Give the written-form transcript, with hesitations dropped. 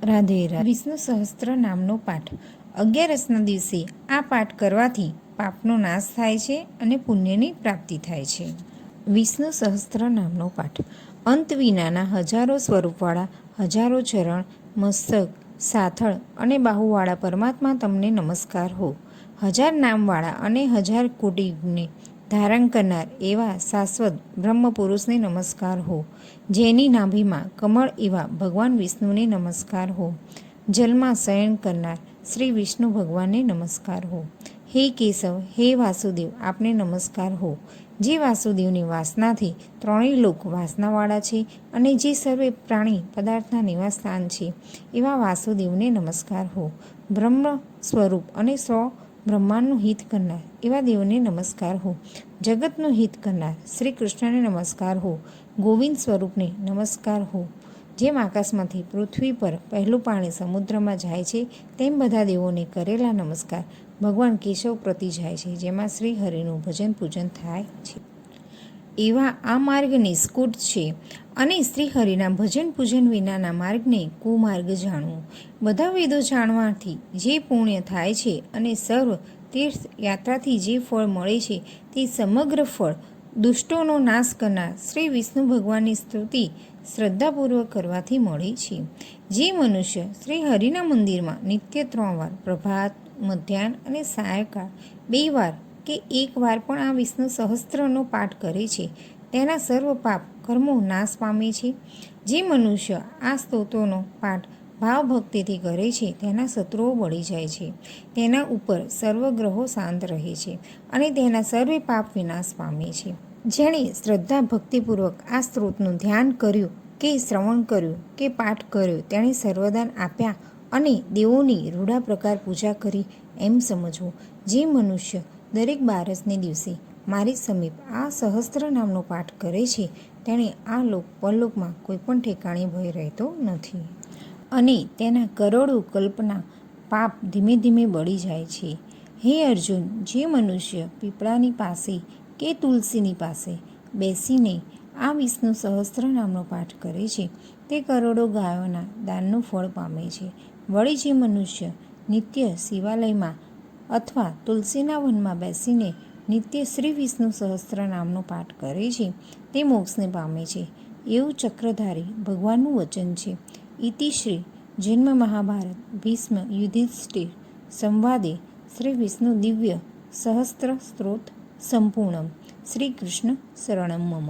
રાધે રાધે. વિષ્ણુ સહસ્ત્ર નામનો પાઠ. 11ના દિવસે આ પાઠ કરવાથી પાપનો નાશ થાય છે અને પુણ્યની પ્રાપ્તિ થાય છે. વિષ્ણુ સહસ્ત્ર નામનો પાઠ. અંત વિનાના હજારો સ્વરૂપવાળા, હજારો ચરણ, મસ્તક, સાથળ અને બાહુવાળા પરમાત્મા તમને નમસ્કાર હો. 1000 નામવાળા અને 1000 કોટી યુગને ધારણ કરનાર એવા શાશ્વત બ્રહ્મપુરુષને નમસ્કાર હો. જેની નાભીમાં કમળ એવા ભગવાન વિષ્ણુને નમસ્કાર હો. જલમાં શયન કરનાર શ્રી વિષ્ણુ ભગવાનને નમસ્કાર હો. હે કેશવ, હે વાસુદેવ, આપને નમસ્કાર હો. જે વાસુદેવની વાસનાથી ત્રણેય લોક વાસનાવાળા છે અને જે સર્વે પ્રાણી પદાર્થના નિવાસ સ્થાન છે એવા વાસુદેવને નમસ્કાર હો. બ્રહ્મ સ્વરૂપ અને બ્રહ્માંડનું હિત કરનાર એવા દેવને નમસ્કાર હો. જગતનું હિત કરનાર શ્રી કૃષ્ણને નમસ્કાર હો. ગોવિંદ સ્વરૂપને નમસ્કાર હો. જેમ આકાશમાંથી પૃથ્વી પર પહેલું પાણી સમુદ્રમાં જાય છે તેમ બધા દેવોને કરેલા નમસ્કાર ભગવાન કેશવ પ્રતિ જાય છે, જેમાં શ્રી હરિનું ભજન પૂજન થાય છે. એવા આ માર્ગ નિષ્કુટ છે અને શ્રી હરિના ભજન પૂજન વિનાના માર્ગને કુમાર્ગ જાણવું. બધા વેદો જાણવાથી જે પુણ્ય થાય છે અને સર્વ તીર્થ યાત્રાથી જે ફળ મળે છે તે સમગ્ર ફળ દુષ્ટોનો નાશ કરનાર શ્રી વિષ્ણુ ભગવાનની સ્તુતિ શ્રદ્ધાપૂર્વક કરવાથી મળે છે. જે મનુષ્ય શ્રી હરિના મંદિરમાં નિત્ય 3 વાર પ્રભાત, મધ્યાહન અને સાયંકાળ 2 વાર કે 1 વાર પણ આ વિષ્ણુ સહસ્ત્રનો પાઠ કરે છે તેના સર્વ પાપ કર્મો નાશ પામે છે. જે મનુષ્ય આ સ્તોત્રનો પાઠ ભાવભક્તિથી કરે છે તેના શત્રુઓ બળી જાય છે, તેના ઉપર સર્વ ગ્રહો શાંત રહે છે અને તેના સર્વે પાપ વિનાશ પામે છે. જેણે શ્રદ્ધા ભક્તિપૂર્વક આ સ્ત્રોતનું ધ્યાન કર્યું કે શ્રવણ કર્યું કે પાઠ કર્યો તેણે સર્વદાન આપ્યા અને દેવોની રૂડા પ્રકાર પૂજા કરી એમ સમજવું. જે મનુષ્ય દરેક 12ને દિવસે મારી સમીપ આ સહસ્ત્ર નામનો પાઠ કરે છે તેણે આ લોક પરલોકમાં કોઈ પણ ઠેકાણે ભય રહેતો નથી અને તેના કરોડો કલ્પના પાપ ધીમે ધીમે બળી જાય છે. હે અર્જુન, જે મનુષ્ય પીપળાની પાસે કે તુલસીની પાસે બેસીને આ વિષ્ણુ સહસ્ત્ર નામનો પાઠ કરે છે તે કરોડો ગાયોના દાનનું ફળ પામે છે. વળી જે મનુષ્ય નિત્ય શિવાલયમાં અથવા તુલસીના વનમાં બેસીને નિત્ય શ્રી વિષ્ણુ સહસ્ત્ર નામનો પાઠ કરે છે તે મોક્ષને પામે છે એવું ચક્રધારી ભગવાનનું વચન છે. ઇતિ શ્રી જન્મ મહાભારત ભીષ્મ યુધિષ્ઠિર સંવાદે શ્રી વિષ્ણુ દિવ્ય સહસ્ત્ર સ્ત્રોત સંપૂર્ણમ. શ્રી કૃષ્ણ શરણમ મમ.